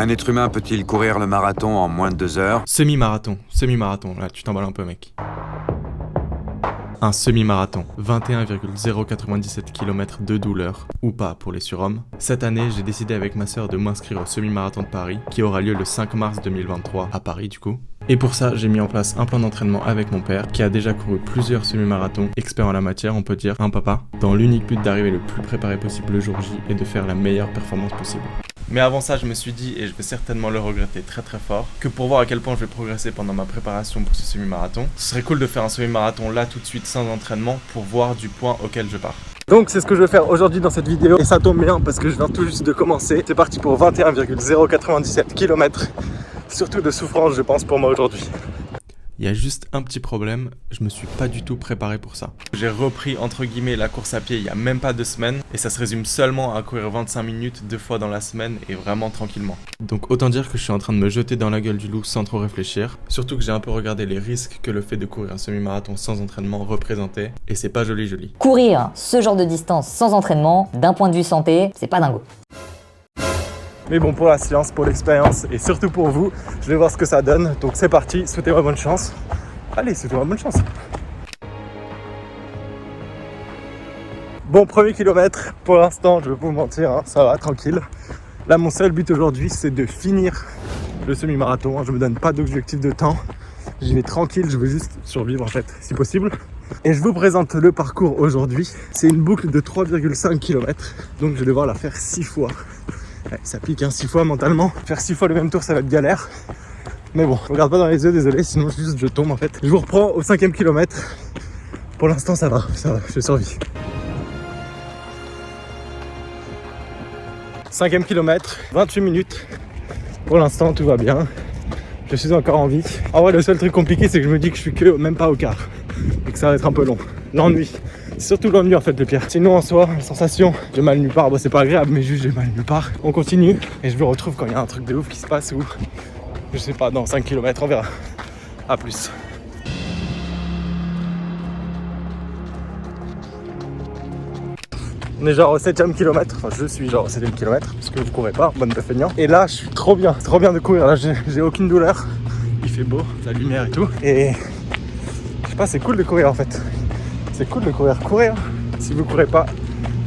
Un être humain peut-il courir le marathon en moins de 2 heures? Semi-marathon, là tu t'emballes un peu mec. Un semi-marathon, 21,097 km de douleur, ou pas pour les surhommes. Cette année, j'ai décidé avec ma sœur de m'inscrire au semi-marathon de Paris, qui aura lieu le 5 mars 2023, à Paris du coup. Et pour ça, j'ai mis en place un plan d'entraînement avec mon père, qui a déjà couru plusieurs semi-marathons, expert en la matière, on peut dire, un papa, dans l'unique but d'arriver le plus préparé possible le jour J et de faire la meilleure performance possible. Mais avant ça, je me suis dit, et je vais certainement le regretter très très fort, que pour voir à quel point je vais progresser pendant ma préparation pour ce semi-marathon, ce serait cool de faire un semi-marathon là tout de suite sans entraînement pour voir du point auquel je pars. Donc c'est ce que je vais faire aujourd'hui dans cette vidéo et ça tombe bien parce que je viens tout juste de commencer. C'est parti pour 21,097 km, surtout de souffrance je pense pour moi aujourd'hui. Il y a juste un petit problème, je me suis pas du tout préparé pour ça. J'ai repris entre guillemets la course à pied il y a même pas 2 semaines et ça se résume seulement à courir 25 minutes 2 fois dans la semaine et vraiment tranquillement. Donc autant dire que je suis en train de me jeter dans la gueule du loup sans trop réfléchir. Surtout que j'ai un peu regardé les risques que le fait de courir un semi-marathon sans entraînement représentait et c'est pas joli. Courir ce genre de distance sans entraînement, d'un point de vue santé, c'est pas dingo. Mais bon, pour la science, pour l'expérience et surtout pour vous, je vais voir ce que ça donne. Donc c'est parti, souhaitez-moi bonne chance. Allez, souhaitez-moi bonne chance. Bon, premier kilomètre, pour l'instant, je vais pas vous mentir, hein, ça va, tranquille. Là, mon seul but aujourd'hui, c'est de finir le semi-marathon. Je me donne pas d'objectif de temps. J'y vais tranquille, je veux juste survivre en fait, si possible. Et je vous présente le parcours aujourd'hui. C'est une boucle de 3,5 km. Donc je vais devoir la faire 6 fois. Ouais, ça pique 6 fois mentalement. Faire 6 fois le même tour, ça va être galère. Mais bon, je regarde pas dans les yeux, désolé, sinon juste je tombe en fait. Je vous reprends au 5e kilomètre. Pour l'instant, ça va, je survis. 5e kilomètre, 28 minutes. Pour l'instant, tout va bien. Je suis encore en vie. En vrai, le seul truc compliqué, c'est que je me dis que je suis que même pas au quart. Et que ça va être un peu long. L'ennui. C'est surtout l'ennui en fait le pire. Sinon en soi, la sensation, j'ai mal nulle part. Bon, c'est pas agréable, mais juste j'ai mal nulle part. On continue et je me retrouve quand il y a un truc de ouf qui se passe ou je sais pas, dans 5 km, on verra. A plus. On est genre au 7e kilomètre, enfin je suis genre au 7e kilomètre, parce que vous courez pas, bonne de feignant. Et là je suis trop bien de courir, là j'ai aucune douleur. Il fait beau, la lumière et tout. Et je sais pas, c'est cool de courir en fait. C'est cool de courir. Si vous courez pas,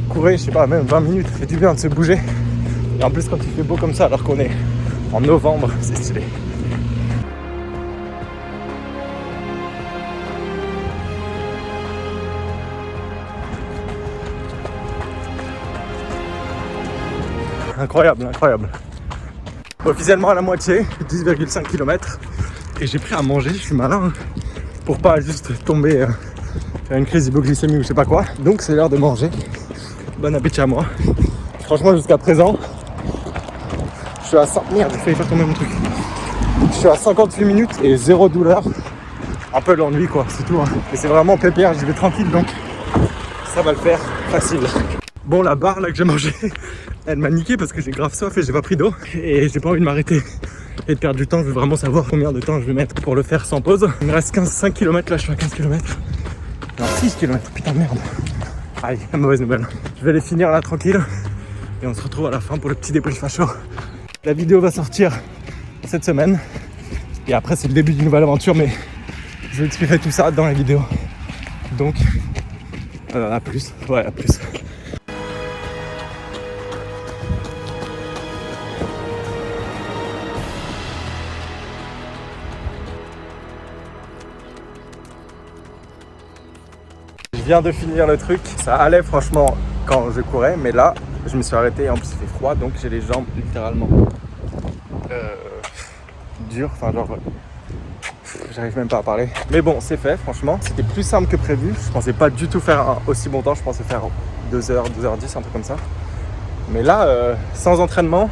courez, je sais pas, même 20 minutes, ça fait du bien de se bouger. Et en plus quand il fait beau comme ça, alors qu'on est en novembre, c'est stylé. Incroyable. Officiellement à la moitié, 10,5 km. Et j'ai pris à manger, je suis malin, pour pas juste tomber, faire une crise d'hypoglycémie ou je sais pas quoi. Donc c'est l'heure de manger. Bon appétit à moi. Franchement jusqu'à présent, je suis à 100... Merde, j'ai failli faire tomber mon truc. Je suis à 58 minutes et 0 douleur. Un peu l'ennui quoi, c'est tout. Hein. Mais c'est vraiment pépère, j'y vais tranquille donc ça va le faire facile. Bon, la barre là que j'ai mangée, elle m'a niqué parce que j'ai grave soif et j'ai pas pris d'eau. Et j'ai pas envie de m'arrêter et de perdre du temps. Je veux vraiment savoir combien de temps je vais mettre pour le faire sans pause. Il me reste 5 km là, je suis à 15 km. Non, 6 km, putain merde. Aïe, mauvaise nouvelle. Je vais les finir là tranquille. Et on se retrouve à la fin pour le petit débrief à chaud. La vidéo va sortir cette semaine. Et après c'est le début d'une nouvelle aventure, mais je vais expliquer tout ça dans la vidéo. Donc, à plus. Ouais, à plus. Je viens de finir le truc, ça allait franchement quand je courais, mais là je me suis arrêté et en plus il fait froid donc j'ai les jambes littéralement dures, enfin genre j'arrive même pas à parler. Mais bon c'est fait franchement, c'était plus simple que prévu, je pensais pas du tout faire un aussi bon temps, je pensais faire 2h, 2h10, un truc comme ça. Mais là sans entraînement,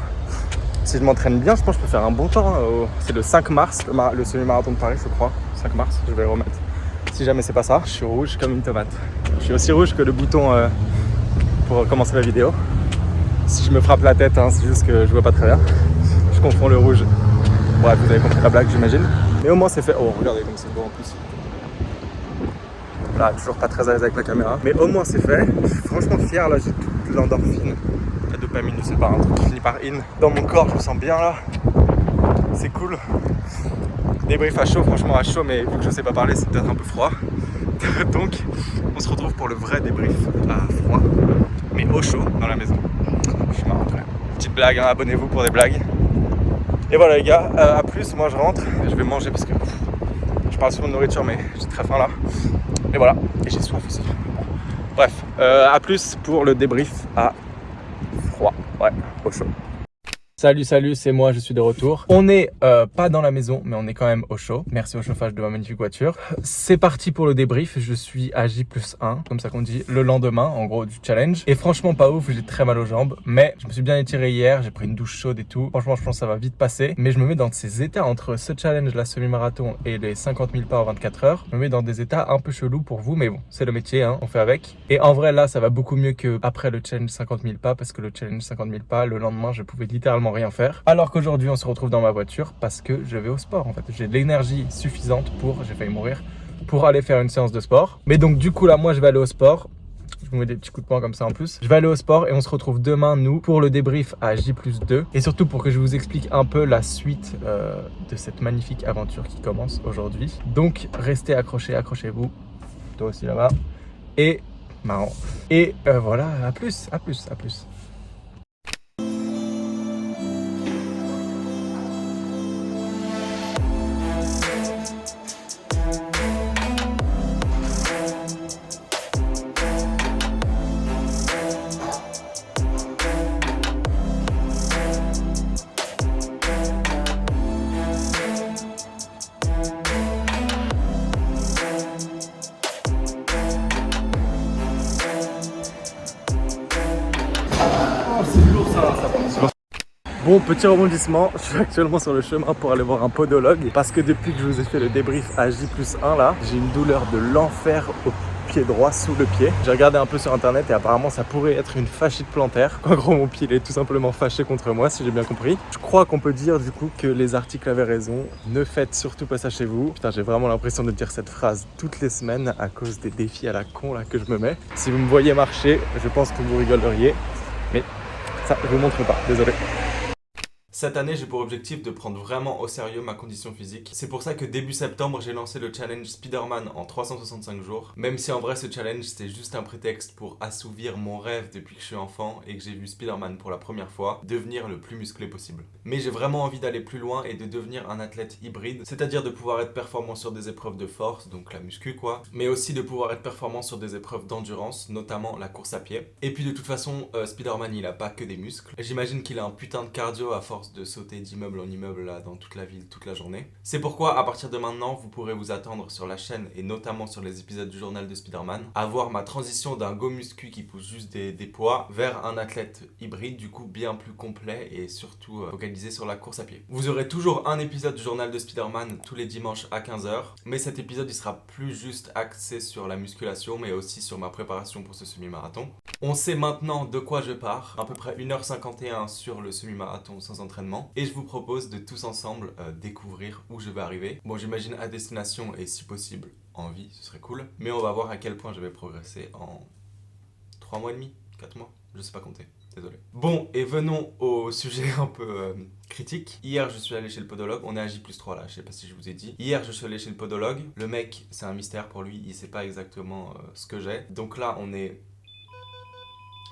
si je m'entraîne bien je pense que je peux faire un bon temps. C'est le 5 mars, le semi-marathon de Paris je crois, 5 mars, je vais le remettre. Si jamais c'est pas ça, je suis rouge comme une tomate. Je suis aussi rouge que le bouton pour commencer la vidéo. Si je me frappe la tête, hein, c'est juste que je vois pas très bien. Je confonds le rouge. Bref, vous avez compris la blague, j'imagine. Mais au moins c'est fait. Oh, regardez comme c'est beau en plus. Là, toujours pas très à l'aise avec la caméra. Mais au moins c'est fait. Je suis franchement fier, là, j'ai toute l'endorphine de pas minu, c'est pas un truc qui finit par in. Dans mon corps, je me sens bien là. C'est cool. Débrief à chaud, franchement à chaud, mais vu que je sais pas parler, c'est peut-être un peu froid. Donc, on se retrouve pour le vrai débrief à froid, mais au chaud dans la maison. Je suis marrant quand même. Petite blague, hein, abonnez-vous pour des blagues. Et voilà les gars, à plus, moi je rentre, je vais manger parce que je parle souvent de nourriture, mais j'ai très faim là. Et voilà, et j'ai soif aussi. Bref, à plus pour le débrief à froid, ouais, au chaud. Salut, c'est moi, je suis de retour. On n'est pas dans la maison, mais on est quand même au chaud. Merci au chauffage de ma magnifique voiture. C'est parti pour le débrief. Je suis à J+1, comme ça qu'on dit, le lendemain, en gros, du challenge. Et franchement, pas ouf, j'ai très mal aux jambes. Mais je me suis bien étiré hier, j'ai pris une douche chaude et tout. Franchement, je pense que ça va vite passer. Mais je me mets dans ces états entre ce challenge, la semi-marathon et les 50 000 pas en 24 heures. Je me mets dans des états un peu chelous pour vous, mais bon, c'est le métier, hein, on fait avec. Et en vrai, là, ça va beaucoup mieux qu'après le challenge 50 000 pas, parce que le challenge 50 000 pas, le lendemain, je pouvais littéralement rien faire. Alors qu'aujourd'hui on se retrouve dans ma voiture parce que je vais au sport en fait. J'ai de l'énergie suffisante j'ai failli mourir, pour aller faire une séance de sport. Mais donc du coup là moi je vais aller au sport. Je vous mets des petits coups de poing comme ça en plus. Je vais aller au sport et on se retrouve demain nous pour le débrief à J+2. Et surtout pour que je vous explique un peu la suite de cette magnifique aventure qui commence aujourd'hui. Donc restez accrochés, accrochez-vous. Toi aussi là-bas. Et marrant. Et voilà, à plus. Bon, petit rebondissement, je suis actuellement sur le chemin pour aller voir un podologue parce que depuis que je vous ai fait le débrief à J+1 là, j'ai une douleur de l'enfer au pied droit, sous le pied. J'ai regardé un peu sur internet et apparemment ça pourrait être une fascite plantaire. En gros, mon pied il est tout simplement fâché contre moi, si j'ai bien compris. Je crois qu'on peut dire du coup que les articles avaient raison. Ne faites surtout pas ça chez vous. Putain, j'ai vraiment l'impression de dire cette phrase toutes les semaines à cause des défis à la con là que je me mets. Si vous me voyez marcher, je pense que vous rigoleriez. Mais ça, je vous montre pas, désolé. Cette année, j'ai pour objectif de prendre vraiment au sérieux ma condition physique. C'est pour ça que début septembre, j'ai lancé le challenge Spider-Man en 365 jours. Même si en vrai, ce challenge, c'était juste un prétexte pour assouvir mon rêve depuis que je suis enfant et que j'ai vu Spider-Man pour la première fois, devenir le plus musclé possible. Mais j'ai vraiment envie d'aller plus loin et de devenir un athlète hybride, c'est-à-dire de pouvoir être performant sur des épreuves de force, donc la muscu quoi, mais aussi de pouvoir être performant sur des épreuves d'endurance, notamment la course à pied. Et puis de toute façon, Spider-Man, il a pas que des muscles. J'imagine qu'il a un putain de cardio à force de sauter d'immeuble en immeuble là dans toute la ville toute la journée. C'est pourquoi à partir de maintenant vous pourrez vous attendre sur la chaîne et notamment sur les épisodes du journal de Spider-Man à voir ma transition d'un go muscu qui pousse juste des poids vers un athlète hybride du coup bien plus complet et surtout focalisé sur la course à pied. Vous aurez toujours un épisode du journal de Spider-Man tous les dimanches à 15h, mais cet épisode il sera plus juste axé sur la musculation mais aussi sur ma préparation pour ce semi-marathon. On sait maintenant de quoi je pars, à peu près 1h51 sur le semi-marathon sans entraînement. Et je vous propose de tous ensemble découvrir où je vais arriver. Bon, j'imagine à destination et si possible en vie, ce serait cool. Mais on va voir à quel point je vais progresser en 3 mois et demi, 4 mois, je sais pas compter. Désolé. Bon, et venons au sujet un peu critique. Hier, je suis allé chez le podologue. On est à J+3 là, je sais pas si je vous ai dit. Hier, je suis allé chez le podologue. Le mec, c'est un mystère pour lui. Il sait pas exactement ce que j'ai. Donc là, on est...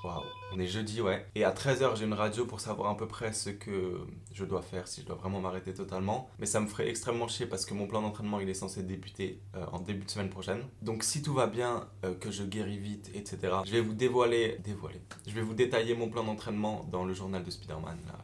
Waouh, on est jeudi, ouais. Et à 13h, j'ai une radio pour savoir à peu près ce que je dois faire, si je dois vraiment m'arrêter totalement. Mais ça me ferait extrêmement chier parce que mon plan d'entraînement, il est censé débuter en début de semaine prochaine. Donc si tout va bien, que je guéris vite, etc., je vais vous je vais vous détailler mon plan d'entraînement dans le journal de Spider-Man, là,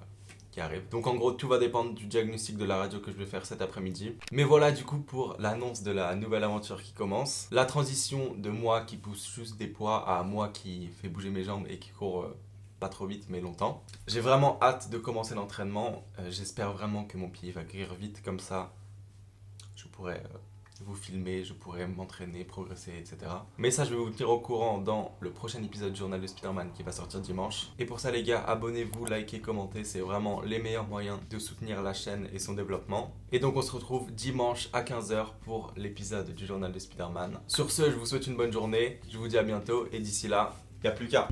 qui arrive. Donc en gros, tout va dépendre du diagnostic de la radio que je vais faire cet après-midi. Mais voilà du coup pour l'annonce de la nouvelle aventure qui commence. La transition de moi qui pousse juste des poids à moi qui fait bouger mes jambes et qui court pas trop vite mais longtemps. J'ai vraiment hâte de commencer l'entraînement. J'espère vraiment que mon pied va guérir vite, comme ça je pourrais vous filmer, je pourrais m'entraîner, progresser, etc. Mais ça, je vais vous tenir au courant dans le prochain épisode du journal de Spider-Man qui va sortir dimanche. Et pour ça les gars, abonnez-vous, likez, commentez, c'est vraiment les meilleurs moyens de soutenir la chaîne et son développement. Et donc on se retrouve dimanche à 15h pour l'épisode du journal de Spider-Man. Sur ce, je vous souhaite une bonne journée, je vous dis à bientôt et d'ici là, y'a plus qu'à.